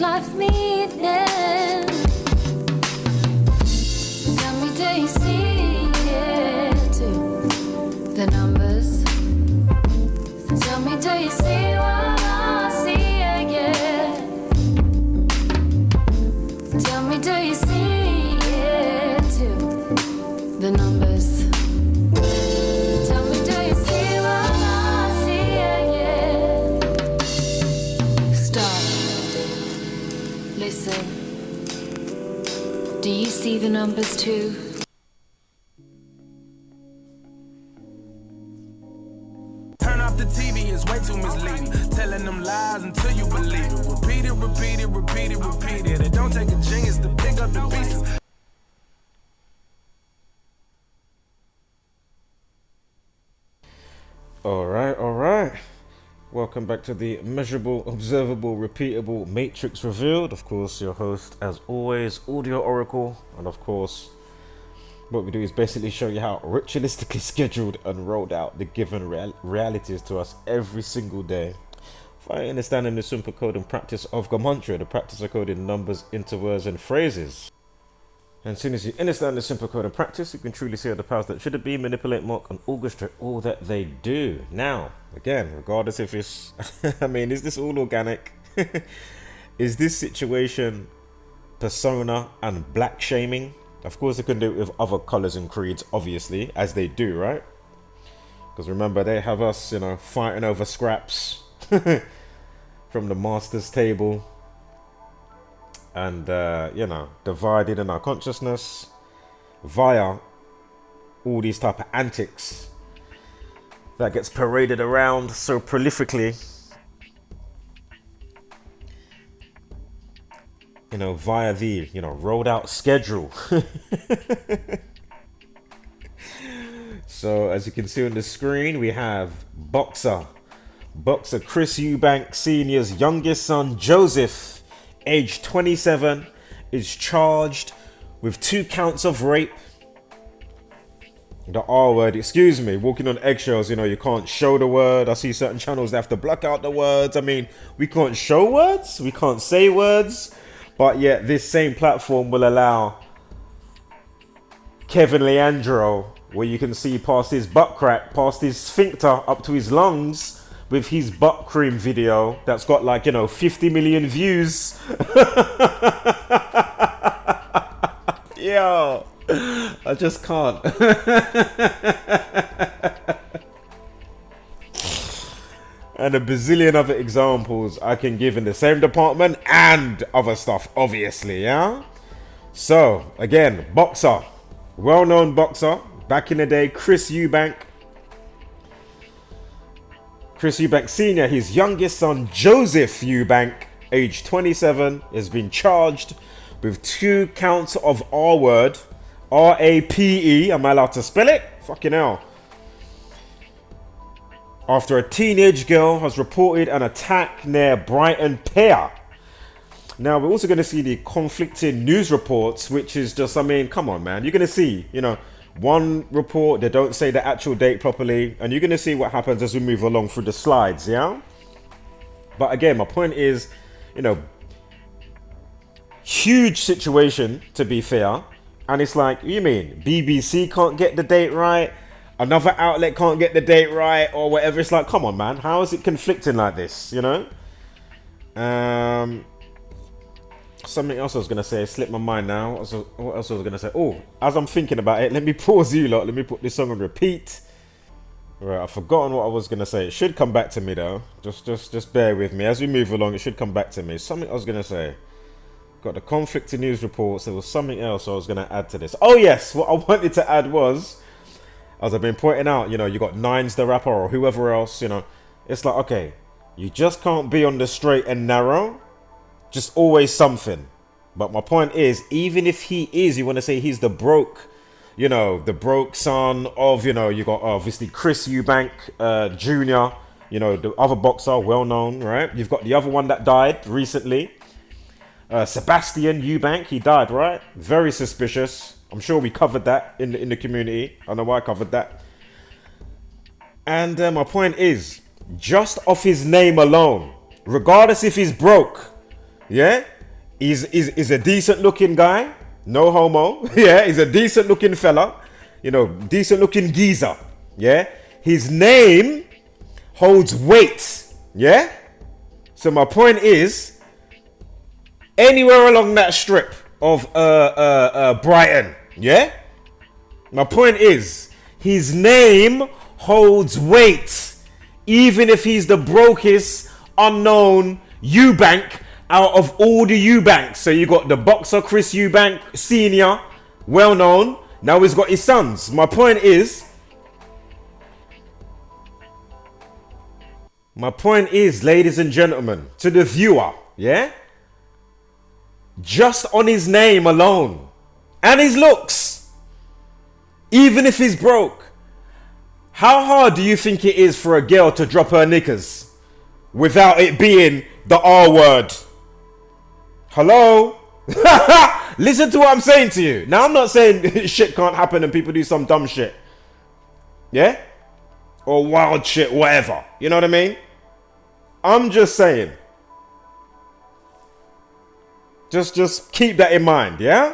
life meaning? Tell me, do you see it too? The numbers. Tell me, do you see what I see again? Tell me, do you see it too? The numbers. Tell me, do you see what I see again? Stop. Listen. Do you see the numbers too? The TV is way too misleading. Telling them lies until you believe it. Repeat it, repeat it, repeat it, repeat it. It don't take a genius to pick up the pieces. All right. Welcome back to the Measurable, Observable, Repeatable Matrix Revealed. Of course, your host, as always, Audio Oracle. And of course, what we do is basically show you how ritualistically scheduled and rolled out the given realities to us every single day. By understanding the simple code and practice of Gematria, the practice of coding numbers into words and phrases. And as soon as you understand the simple code and practice, you can truly see how the powers that should be manipulate, mock, and orchestrate all that they do. Now, again, regardless if it's, I mean, is this all organic? Is this situation persona and black shaming? Of course, they can do it with other colors and creeds, obviously, as they do, right? Because remember, they have us, fighting over scraps from the master's table, and divided in our consciousness via all these type of antics that gets paraded around so prolifically, via the rolled out schedule. So as you can see on the screen, we have boxer Chris Eubank Sr.'s youngest son Joseph, age 27, is charged with 2 counts of rape. The R word, excuse me, walking on eggshells, you can't show the word. I see certain channels that have to block out the words. I mean, we can't show words, we can't say words, but yet this same platform will allow Kevin Leandro, where you can see past his butt crack, past his sphincter up to his lungs, with his butt cream video that's got 50 million views. Yo, I just can't. And a bazillion other examples I can give in the same department and other stuff, obviously, yeah? So, again, boxer, well-known boxer, back in the day, Chris Eubank Sr., his youngest son, Joseph Eubank, age 27, has been charged with 2 counts of R word, R-A-P-E, am I allowed to spell it? Fucking hell. After a teenage girl has reported an attack near Brighton Pier. Now, we're also going to see the conflicting news reports, which is just, come on, man. You're going to see, one report, they don't say the actual date properly, and you're going to see what happens as we move along through the slides, yeah? But again, my point is, huge situation, to be fair, and it's like, you mean BBC can't get the date right, another outlet can't get the date right, or whatever. It's like, come on, man, how is it conflicting like this, Something else I was going to say, slipped my mind now. What else I was going to say? Oh, as I'm thinking about it, let me pause you lot. Let me put this song on repeat. Right, I've forgotten what I was going to say. It should come back to me though. Just bear with me. As we move along, it should come back to me. Something I was going to say. Got the conflict in news reports. There was something else I was going to add to this. Oh yes, what I wanted to add was, as I've been pointing out, you got Nines the rapper or whoever else, it's like, okay, you just can't be on the straight and narrow. Just always something. But my point is, even if he is, you want to say he's the broke, the broke son of, you got obviously Chris Eubank Jr., the other boxer, well known, right? You've got the other one that died recently, Sebastian Eubank, he died, right? Very suspicious. I'm sure we covered that in the community. I know why I covered that. And my point is, just off his name alone, regardless if he's broke, yeah, He's a decent looking guy. No homo. Yeah, he's a decent looking fella. You know, decent looking geezer. Yeah. His name holds weight. Yeah. So my point is, anywhere along that strip of Brighton. Yeah. My point is, his name holds weight, even if he's the brokest unknown Eubank out of all the Eubanks. So you got the boxer Chris Eubank Sr., well known. Now he's got his sons. My point is, ladies and gentlemen, to the viewer, yeah, just on his name alone and his looks, even if he's broke, how hard do you think it is for a girl to drop her knickers without it being the R word? Hello? Listen to what I'm saying to you. Now, I'm not saying shit can't happen and people do some dumb shit. Yeah? Or wild shit, whatever. You know what I mean? I'm just saying. Just keep that in mind, yeah?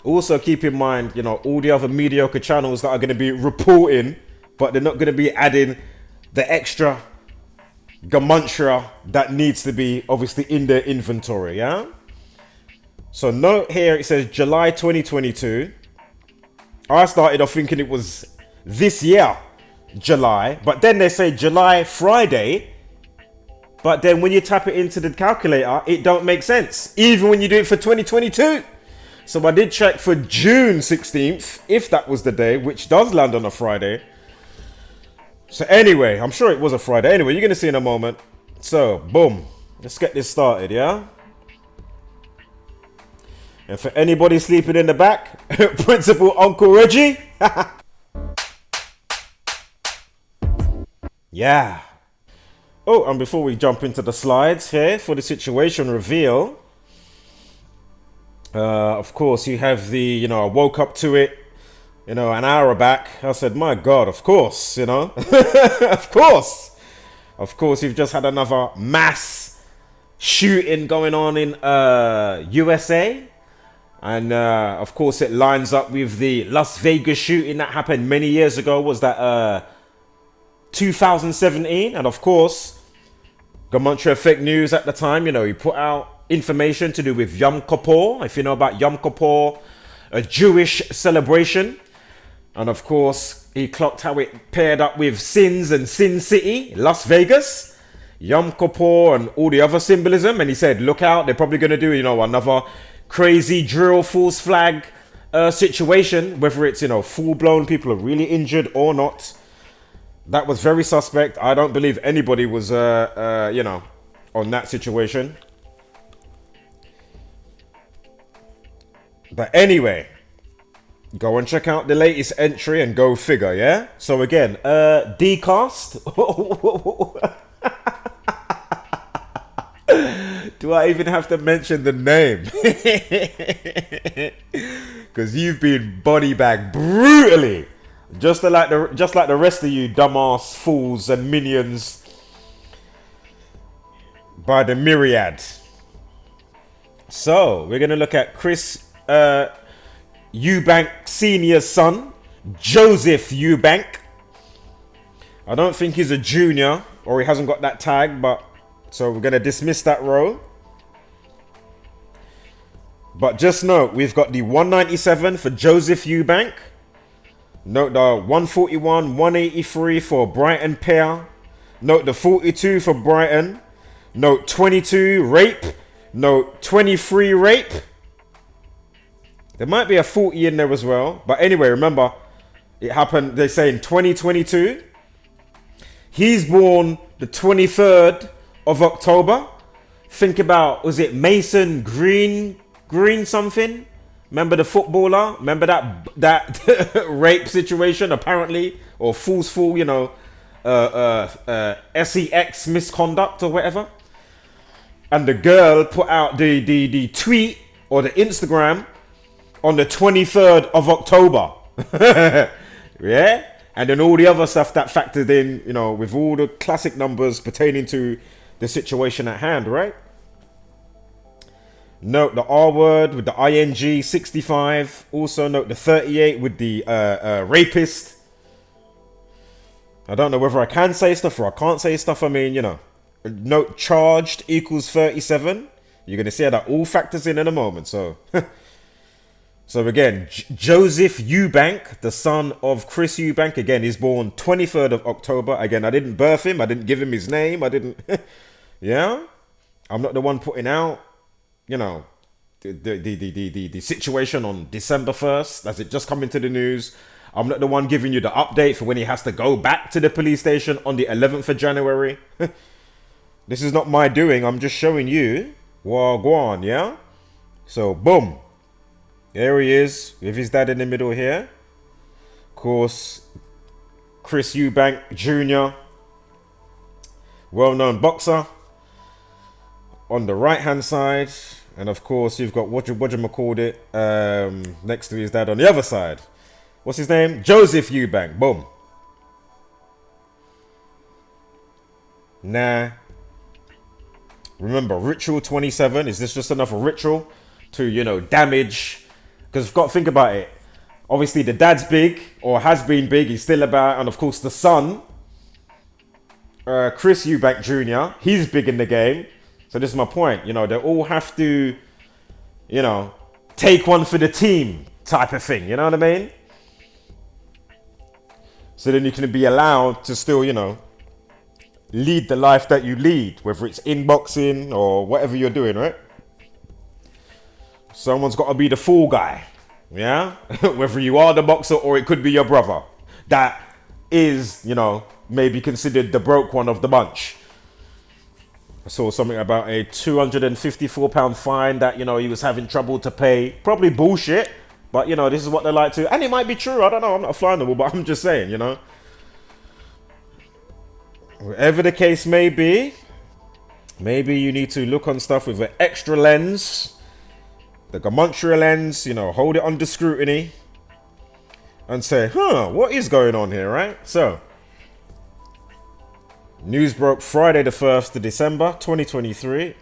Also keep in mind, you know, all the other mediocre channels that are going to be reporting, but they're not going to be adding the extra Gematria that needs to be obviously in their inventory, yeah? So note here, it says July 2022. I started off thinking it was this year, July, but then they say July Friday, but then when you tap it into the calculator, it don't make sense, even when you do it for 2022. So I did check for June 16th, if that was the day, which does land on a Friday. So anyway, I'm sure it was a Friday. Anyway, you're going to see in a moment. So, boom. Let's get this started, yeah? And for anybody sleeping in the back, Principal Uncle Reggie. Yeah. Oh, and before we jump into the slides here for the situation reveal, of course, you have the, you know, I woke up to it, you know, an hour back. I said, my God, of course, you know, of course. Of course, you've just had another mass shooting going on in USA. And, of course, it lines up with the Las Vegas shooting that happened many years ago. Was that 2017? And, of course, GematriaEffect.News at the time, you know, he put out information to do with Yom Kippur. If you know about Yom Kippur, a Jewish celebration. And of course, he clocked how it paired up with Sins and Sin City, Las Vegas, Yom Kippur and all the other symbolism. And he said, look out, they're probably going to do, you know, another crazy drill false flag situation, whether it's, you know, full-blown people are really injured or not. That was very suspect. I don't believe anybody was, you know, on that situation. But anyway, go and check out the latest entry and go figure, yeah? So again, Dcast. Do I even have to mention the name? Because you've been body bagged brutally. Just like the rest of you dumbass fools and minions by the myriad. So, we're going to look at Chris Eubank Sr.'s son, Joseph Eubank. I don't think he's a junior, or he hasn't got that tag, but so we're going to dismiss that row. But just note, we've got the 197 for Joseph Eubank. Note the 141, 183 for Brighton pair. Note the 42 for Brighton. Note 22 rape. Note 23 rape. There might be a 40 in there as well. But anyway, remember, it happened, they say, in 2022. He's born the 23rd of October. Think about, was it Mason Green something? Remember the footballer? Remember that rape situation, apparently? Or forceful, you know, sex misconduct or whatever? And the girl put out the tweet or the Instagram on the 23rd of October. Yeah? And then all the other stuff that factored in, you know, with all the classic numbers pertaining to the situation at hand, right? Note the R word with the ing 65. Also note the 38 with the rapist. I don't know whether I can say stuff or I can't say stuff. I mean, you know. Note charged equals 37. You're going to see how that all factors in a moment. So, so again, Joseph Eubank, the son of Chris Eubank. Again, he's born 23rd of October. Again, I didn't birth him. I didn't give him his name. I didn't. Yeah. I'm not the one putting out, you know, the situation on December 1st. As it just come into the news. I'm not the one giving you the update for when he has to go back to the police station on the 11th of January. This is not my doing. I'm just showing you. Wagwan, yeah? So, boom. There he is with his dad in the middle here. Of course, Chris Eubank Jr., well-known boxer. On the right-hand side. And, of course, you've got whatchamacallit next to his dad on the other side. What's his name? Joseph Eubank. Boom. Nah. Remember, ritual 27. Is this just another ritual to, you know, damage? Because you've got to think about it. Obviously, the dad's big, or has been big. He's still about. And, of course, the son, Chris Eubank Jr., he's big in the game. So this is my point. You know, they all have to, you know, take one for the team type of thing. You know what I mean? So then you can be allowed to still, you know, lead the life that you lead, whether it's in boxing or whatever you're doing, right? Someone's got to be the fool guy, yeah? Whether you are the boxer or it could be your brother that is, you know, maybe considered the broke one of the bunch. I saw something about a £254 fine that, you know, he was having trouble to pay. Probably bullshit. But, you know, this is what they like to... And it might be true. I don't know. I'm not a fly on the wall, but I'm just saying, you know. Whatever the case may be, maybe you need to look on stuff with an extra lens. The Gematria lens, you know, hold it under scrutiny. And say, what is going on here, right? So, news broke Friday the 1st of December, 2023.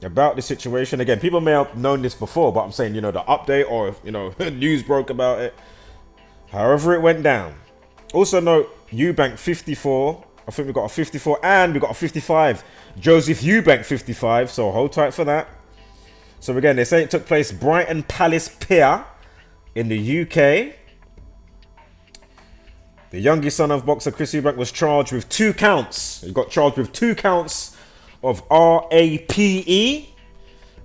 About the situation. Again, people may have known this before, but I'm saying, you know, the update or, you know, news broke about it. However it went down. Also note, Eubank 54. I think we got a 54 and we got a 55. Joseph Eubank 55. So hold tight for that. So again, they say it took place Brighton Palace Pier in the UK. The youngest son of boxer Chris Eubank was charged with 2 counts. He got charged with 2 counts of RAPE,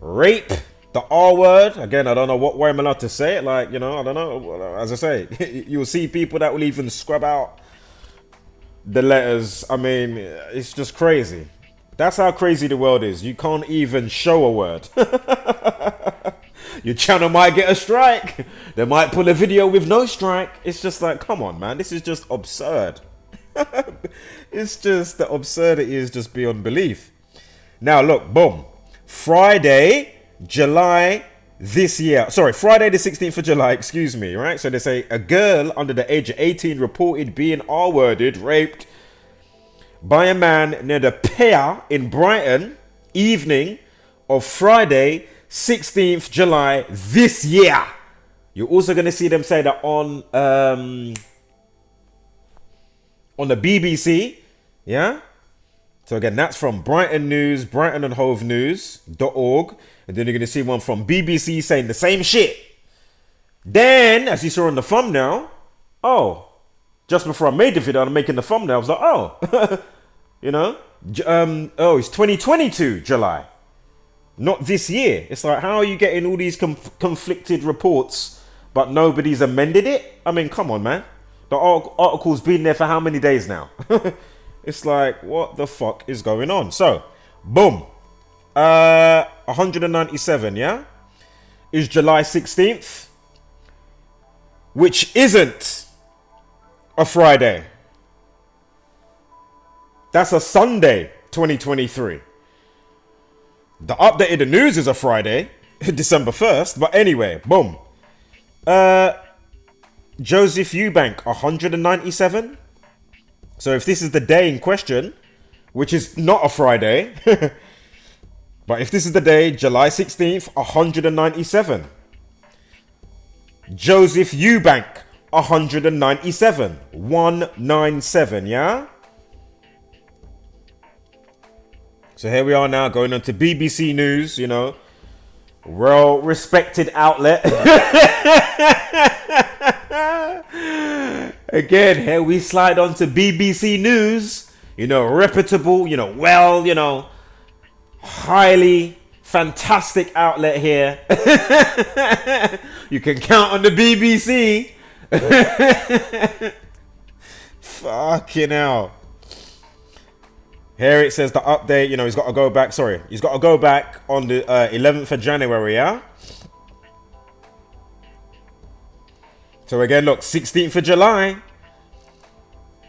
rape, the R word. Again, I don't know what way I'm allowed to say it. Like, you know, I don't know. As I say, you'll see people that will even scrub out the letters. I mean, it's just crazy. That's how crazy the world is. You can't even show a word. Your channel might get a strike. They might pull a video with no strike. It's just like, come on, man. This is just absurd. It's just, the absurdity is just beyond belief. Now, look, boom. Friday, July this year. Sorry, Friday the 16th of July, excuse me, right? So they say a girl under the age of 18 reported being R-worded, raped by a man near the pier in Brighton, evening of Friday, 16th July this year. You're also going to see them say that on the BBC, yeah? So again, that's from Brighton News, brightonandhovenews.org. And then you're going to see one from BBC saying the same shit. Then, as you saw on the thumbnail, just before I made the video, I'm making the thumbnail, I was like, you know, it's 2022 July, not this year. It's like, how are you getting all these conflicted reports, but nobody's amended it? I mean, come on, man. The article's been there for how many days now? It's like, what the fuck is going on? So, boom. 197, yeah? Is July 16th, which isn't a Friday. That's a Sunday, 2023. The update of the news is a Friday, December 1st. But anyway, boom. Joseph Eubank, 197. So if this is the day in question, which is not a Friday, but But if this is the day, July 16th, 197. Joseph Eubank, 197. 197, yeah? So here we are now going on to BBC News, you know. Well-respected outlet. Again, here we slide on to BBC News. You know, reputable, you know, well, you know, highly fantastic outlet here. You can count on the BBC. Fucking hell. Here it says the update, you know, he's got to go back. Sorry, he's got to go back on the 11th of January, yeah? So again, look, 16th of July.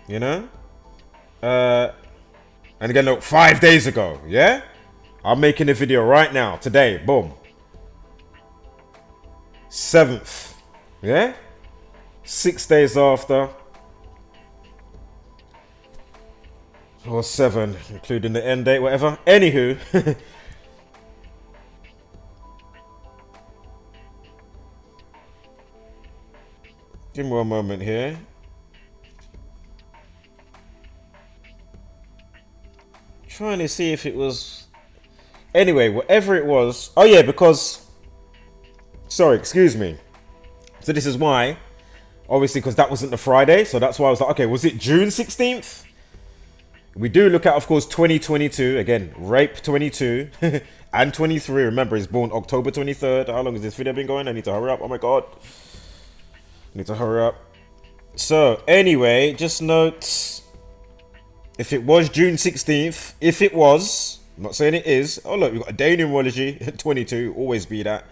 You know? And again, look, 5 days ago, yeah? I'm making a video right now, today, boom. 7th, yeah? 6 days after. Or 7, including the end date, whatever. Anywho. Give me one moment here. Trying to see if it was... Anyway, whatever it was... Oh yeah, because... Sorry, excuse me. So this is why. Obviously, because that wasn't the Friday. So that's why I was like, okay, was it June 16th? We do look at, of course, 2022. Again, rape 22 and 23. Remember, he's born October 23rd. How long has this video been going? I need to hurry up. Oh my God. I need to hurry up. So, anyway, just note, if it was June 16th, if it was, I'm not saying it is. Oh, look, we've got a day in numerology, 22, always be that.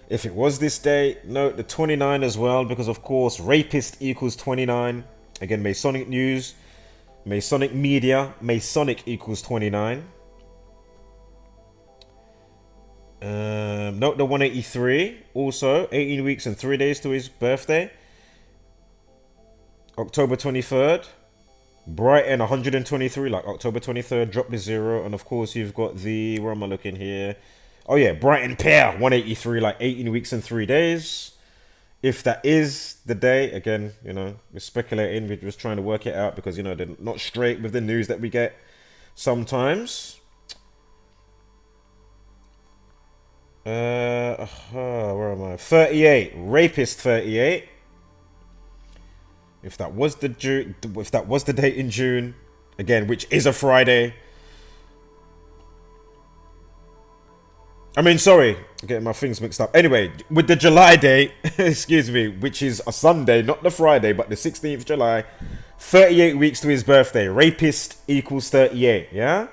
If it was this day, note the 29 as well, because, of course, rapist equals 29. Again, Masonic news. Masonic media, Masonic equals 29. Note the 183, also 18 weeks and 3 days to his birthday. October 23rd. Brighton 123, like October 23rd, drop the 0. And of course you've got the, where am I looking here? Oh yeah, Brighton Pair 183, like 18 weeks and 3 days. If that is the day, again, you know, we're speculating, we're just trying to work it out because, you know, they're not straight with the news that we get sometimes. Where am I? 38, rapist 38. If that was the date in June, again, which is a Friday. I mean, sorry, I'm getting my things mixed up. Anyway, with the July date, excuse me, which is a Sunday, not the Friday, but the 16th of July, 38 weeks to his birthday. Rapist equals 38, yeah?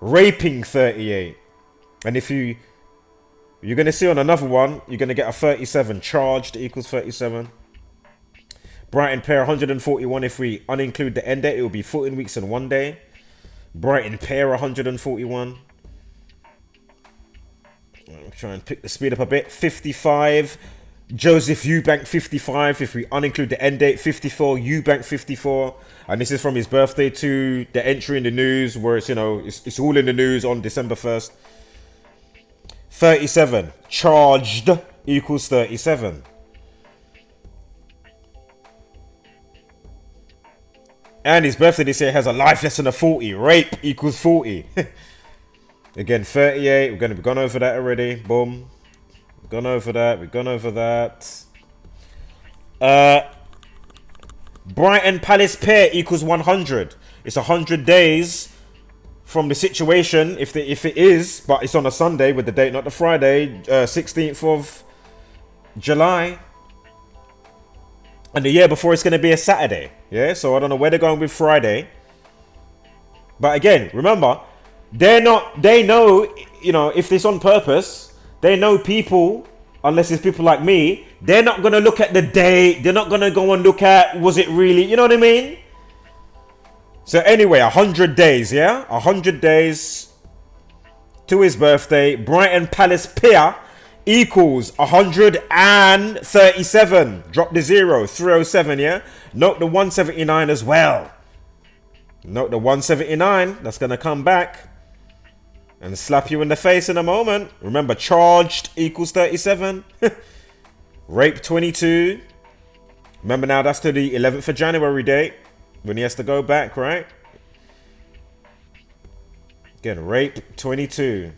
Raping 38. And if you're going to see on another one, you're going to get a 37. Charged equals 37. Brighton Pair 141. If we uninclude the end date, it will be 14 weeks and 1 day. Brighton Pair 141. I'm trying to pick the speed up a bit. 55. Joseph Eubank 55. If we uninclude the end date, 54. Eubank 54. And this is from his birthday to the entry in the news where it's, you know, it's all in the news on December 1st. 37. Charged equals 37. And his birthday this year has a life lesson of 40. Rape equals 40. Again, 38. We're going to be gone over that already. Boom. We've gone over that. We've gone over that. Brighton Palace Pair equals 100. It's 100 days from the situation, if it is, but it's on a Sunday with the date, not the Friday, 16th of July. And the year before it's going to be a Saturday. Yeah, so I don't know where they're going with Friday. But again, remember, they know, you know, if it's on purpose, they know people, unless it's people like me, they're not going to look at the date. They're not going to go and look at, was it really, you know what I mean? So anyway, 100 days, yeah? 100 days to his birthday. Brighton Palace Pier equals 137. Drop the 0. 307, yeah? Note the 179 as well. Note the 179. That's going to come back. and slap you in the face in a moment. Remember, charged equals 37. Rape 22. Remember now, that's to the 11th of January date when he has to go back, right? Again, rape 22.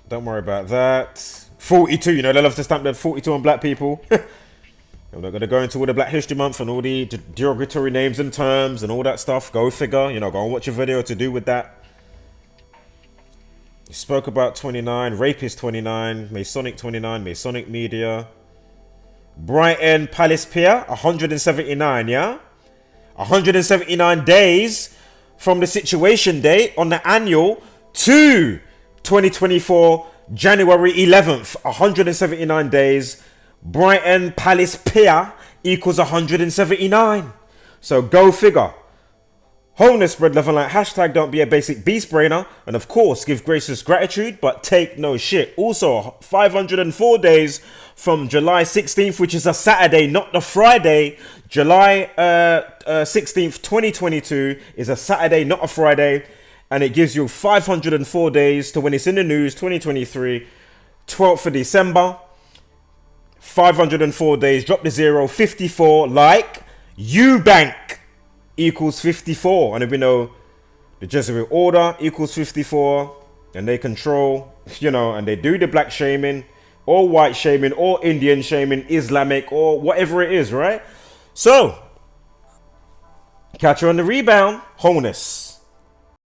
Don't worry about that. 42, you know, they love to stamp the 42 on black people. I'm not going to go into all the Black History Month and all the derogatory names and terms and all that stuff. Go figure, you know, go and watch a video to do with that. You spoke about 29, Rapist 29, Masonic 29, Masonic Media. Brighton Palace Pier, 179, yeah? 179 days from the situation date on the annual to 2024 January 11th. 179 days. Brighton Palace Pier equals 179. So go figure. Wholeness spread love and light. Hashtag don't be a basic beast brainer. And of course, give gracious gratitude, but take no shit. Also, 504 days from July 16th, which is a Saturday, not the Friday. July 16th, 2022 is a Saturday, not a Friday. And it gives you 504 days to when it's in the news, 2023, 12th of December. 504 days, drop the 0, 54, like Eubank equals 54. And if we know the Jesuit Order equals 54, and they control, you know, and they do the black shaming, or white shaming, or Indian shaming, Islamic, or whatever it is, right? So, catch her on the rebound, wholeness.